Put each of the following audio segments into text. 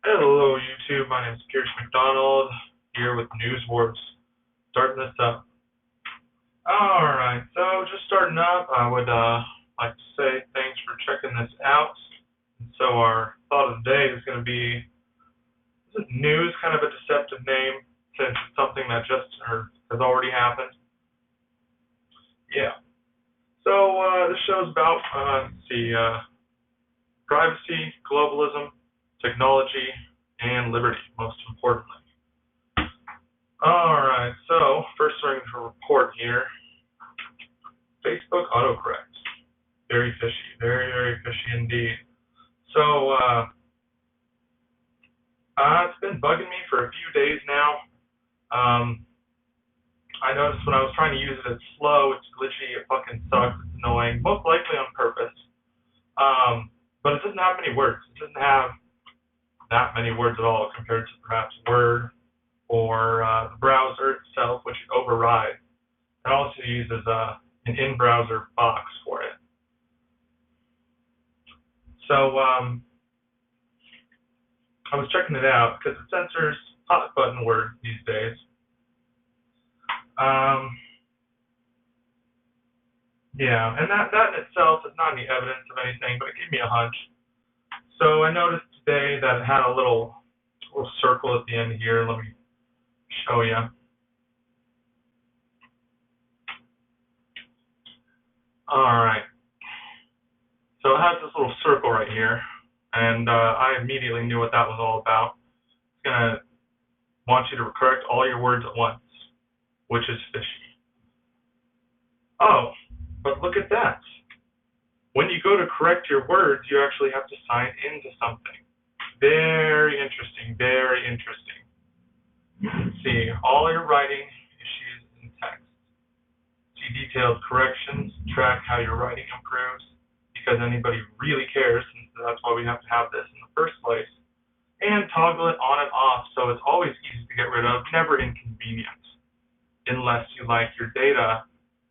Hello, YouTube. My name is Pierce McDonald here with NEWSWARS. Starting this up. Alright, so just starting up, I would like to say thanks for checking this out. And so our thought of the day is going to be, is news kind of a deceptive name since it's something that just has already happened? Yeah. So this show's about, privacy, globalism, technology, and liberty, most importantly. Alright, so first thing to report here, Facebook autocorrect. Very fishy, very, very fishy indeed. So, it's been bugging me for a few days now. I noticed when I was trying to use it, it's slow, it's glitchy, it fucking sucks, it's annoying, most likely on purpose. But it doesn't have many words. It doesn't have that many words at all compared to perhaps Word or the browser itself, which it overrides. It also uses an in-browser box for it. So I was checking it out because it censors hot button words these days. Yeah, and that in itself is not any evidence of anything, but it gave me a hunch. So I noticed today that it had a little circle at the end here. Let me show you. Alright. So it has this little circle right here, and I immediately knew what that was all about. It's going to want you to correct all your words at once, which is fishy. Oh, but look at that. When you go to correct your words, you actually have to sign into something. Very interesting, very interesting. You can see all your writing issues in text. See detailed corrections, track how your writing improves, because anybody really cares, and that's why we have to have this in the first place. And toggle it on and off, so it's always easy to get rid of, never inconvenient, unless you like your data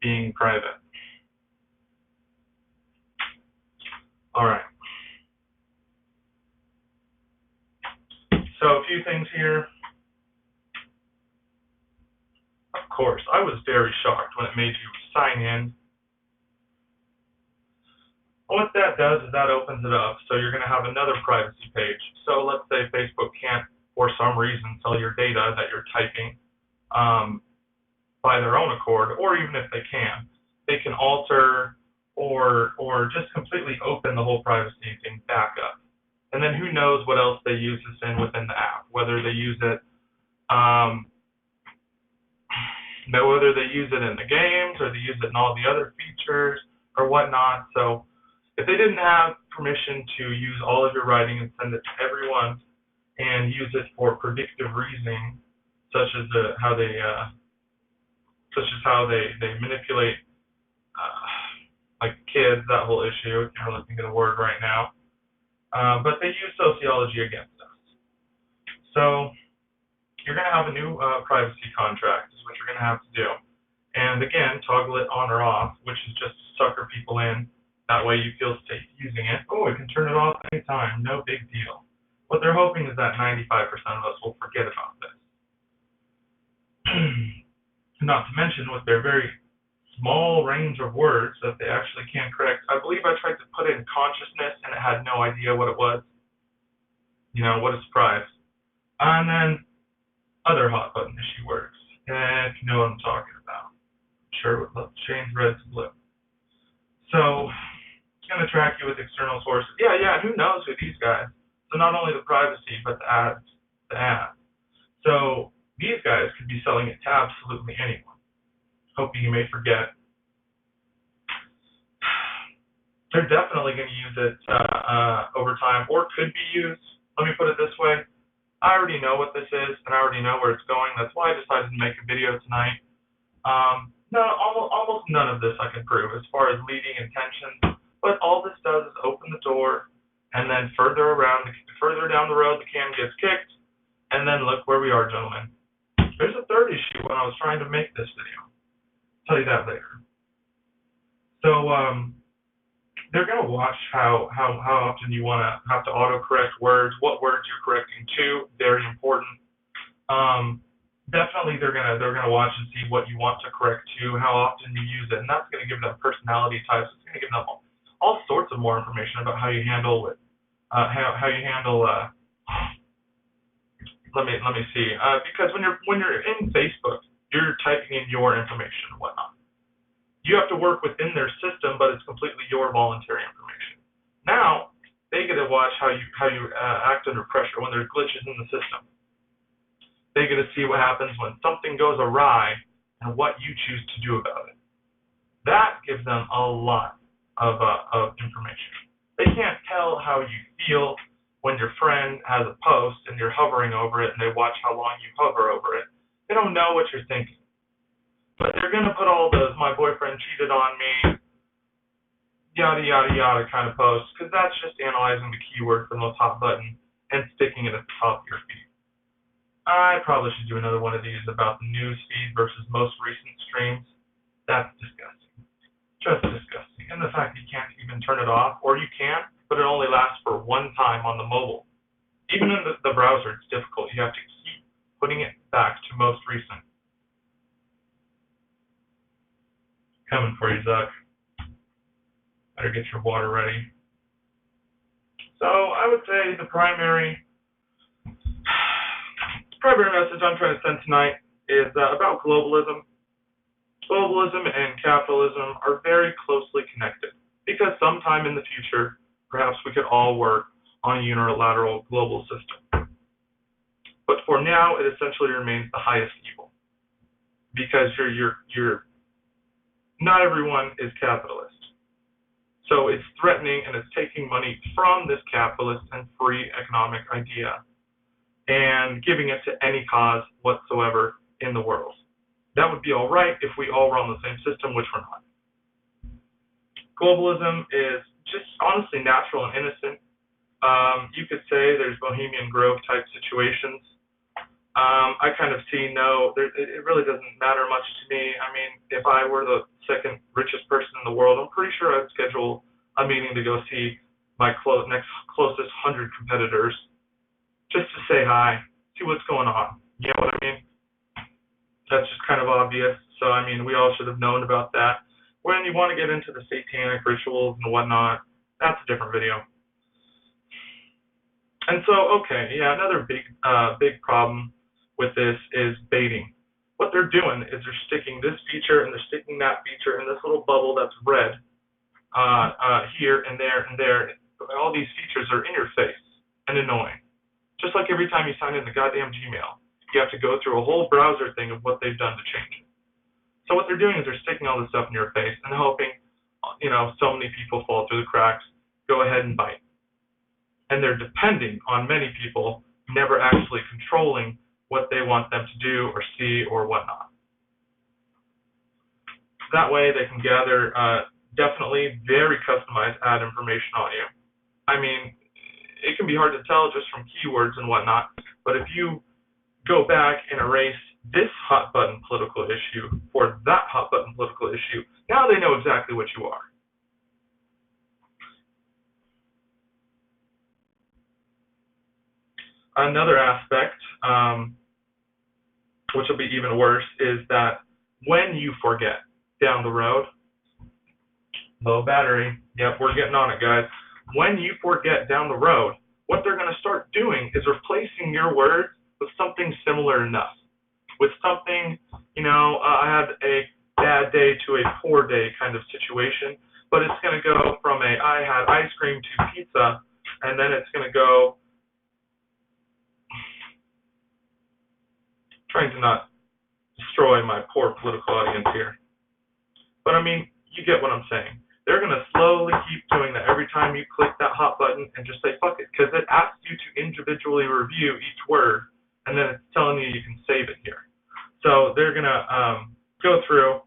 being private. Alright. So a few things here. Of course, I was very shocked when it made you sign in. What that does is that opens it up, so you're going to have another privacy page. So let's say Facebook can't, for some reason, sell your data that you're typing by their own accord, or even if they can alter or just completely open the whole privacy thing back up. And then who knows what else they use this in within the app, whether they use it whether they use it in the games or they use it in all the other features or whatnot. So if they didn't have permission to use all of your writing and send it to everyone and use it for predictive reasoning, such as how they manipulate like kids, that whole issue, I can't really think of the word right now. But they use sociology against us. So you're going to have a new privacy contract is what you're going to have to do. And again, toggle it on or off, which is just to sucker people in. That way you feel safe using it. Oh, we can turn it off anytime, no big deal. What they're hoping is that 95% of us will forget about this. Not to mention with their very small range of words that they actually can't correct. I believe I tried to put in consciousness and it had no idea what it was. You know, what a surprise. And then other hot button issue words. And if you know what I'm talking about. Sure would love to change red to blue. So it's going to track you with external sources. Yeah, who knows who these guys. So not only the privacy, but the ads. So these guys could be selling it to absolutely anyone. Hoping you may forget. They're definitely going to use it over time, or could be used. Let me put it this way. I already know what this is, and I already know where it's going. That's why I decided to make a video tonight. No, almost none of this I can prove as far as leading intentions, but all this does is open the door, and then further down the road, the can gets kicked, and then look where we are, gentlemen. There's a third issue when I was trying to make this video. I'll tell you that later. So, they're going to watch how often you want to have to autocorrect words, what words you're correcting to, very important. Definitely they're gonna watch and see what you want to correct to, how often you use it, and that's going to give them personality types. It's going to give them all sorts of more information about how you handle it, how you handle. Let me see. Because when you're in Facebook, you're typing in your information and whatnot. You have to work within their system, but it's completely your voluntary information. Now they get to watch how you act under pressure when there's glitches in the system. They get to see what happens when something goes awry and what you choose to do about it. That gives them a lot of information. They can't tell how you feel when your friend has a post and you're hovering over it and they watch how long you hover over it. They don't know what you're thinking. But they're going to put all those "my boyfriend cheated on me," yada, yada, yada kind of posts, because that's just analyzing the keyword from the top button and sticking it at the top of your feed. I probably should do another one of these about the news feed versus most recent streams. That's disgusting. Just disgusting. And the fact that you can't even turn it off, or you can, but it only lasts for one time on the mobile. Even in the browser, it's difficult. You have to keep putting it back to most recent. Coming for you, Zuck. Better get your water ready. So I would say the primary message I'm trying to send tonight is about globalism. Globalism and capitalism are very closely connected because sometime in the future, perhaps we could all work on a unilateral global system. But for now, it essentially remains the highest evil because you're not everyone is capitalist. So it's threatening and it's taking money from this capitalist and free economic idea and giving it to any cause whatsoever in the world. That would be all right if we all were on the same system, which we're not. Globalism is just honestly natural and innocent. You could say there's Bohemian Grove type situations. I kind of see it really doesn't matter much to me. I mean, if I were the second richest person in the world, I'm pretty sure I'd schedule a meeting to go see my next closest 100 competitors just to say hi, see what's going on. You know what I mean? That's just kind of obvious. So, I mean, we all should have known about that. When you want to get into the satanic rituals and whatnot, that's a different video. And so, okay, yeah, another big problem with this is baiting. What they're doing is they're sticking this feature and they're sticking that feature in this little bubble that's red here and there and there. All these features are in your face and annoying. Just like every time you sign into goddamn Gmail, you have to go through a whole browser thing of what they've done to change it. So what they're doing is they're sticking all this stuff in your face and hoping, so many people fall through the cracks, go ahead and bite. And they're depending on many people never actually controlling what they want them to do or see or whatnot. That way they can gather definitely very customized ad information on you. I mean, it can be hard to tell just from keywords and whatnot, but if you go back and erase this hot button political issue for that hot button political issue, now they know exactly what you are. Another aspect, which will be even worse, is that when you forget down the road, low battery, yep, we're getting on it, guys. When you forget down the road, what they're going to start doing is replacing your words with something similar enough. With something, I had a bad day to a poor day kind of situation, but it's going to go from I had ice cream to pizza, and then it's going to go, trying to not destroy my poor political audience here. But I mean, you get what I'm saying. They're going to slowly keep doing that every time you click that hot button and just say, fuck it, because it asks you to individually review each word, and then it's telling you you can save it here. So they're going to go through,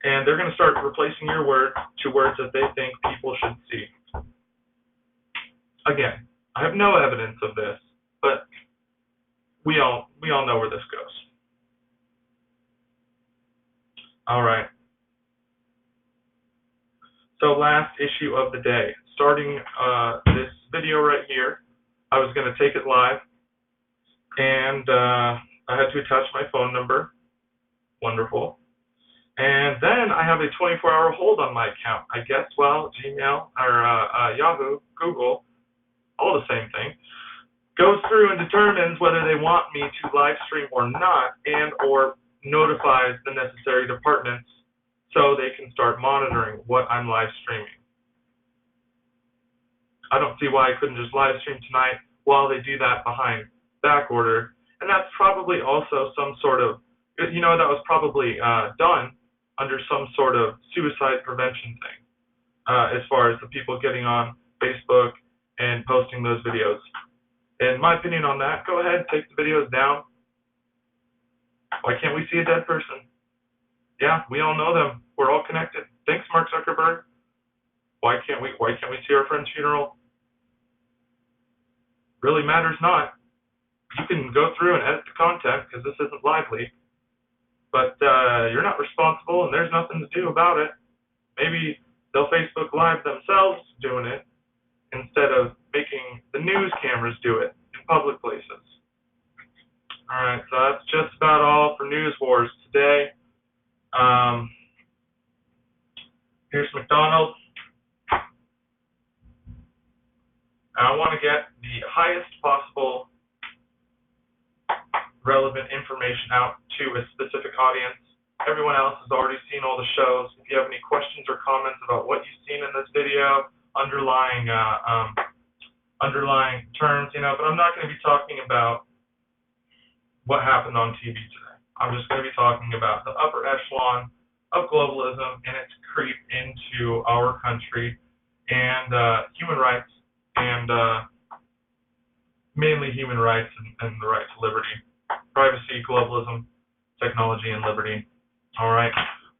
and they're going to start replacing your word to words that they think people should see. Again, I have no evidence of this, but we all know where this goes. All right. So last issue issue of the day. Starting this video right here, I was going to take it live, and I had to attach my phone number. Wonderful. And then I have a 24-hour hold on my account. I guess, well, Gmail or Yahoo, Google, all the same thing, goes through and determines whether they want me to live stream or not, and or notifies the necessary departments so they can start monitoring what I'm live streaming. I don't see why I couldn't just live stream tonight while they do that behind back order. And that's probably also some sort of, that was probably done under some sort of suicide prevention thing, as far as the people getting on Facebook and posting those videos. In my opinion on that, go ahead, take the videos down. Why can't we see a dead person? Yeah, we all know them. We're all connected. Thanks, Mark Zuckerberg. Why can't we see our friend's funeral? Really matters not. You can go through and edit the content because this isn't lively, but you're not responsible and there's nothing to do about it. Maybe they'll Facebook Live themselves doing it instead of making the news cameras do it in public places. All right, so that's just about all for News Wars today. Here's McDonald's. I want to get the highest possible relevant information out to a specific audience. Everyone else has already seen all the shows. If you have any questions or comments about what you've seen in this video, underlying terms, but I'm not going to be talking about what happened on TV today. I'm just going to be talking about the upper echelon of globalism and its creep into our country and human rights, and mainly human rights and the right to liberty, privacy, globalism, technology, and liberty. All right,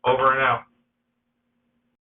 over and out.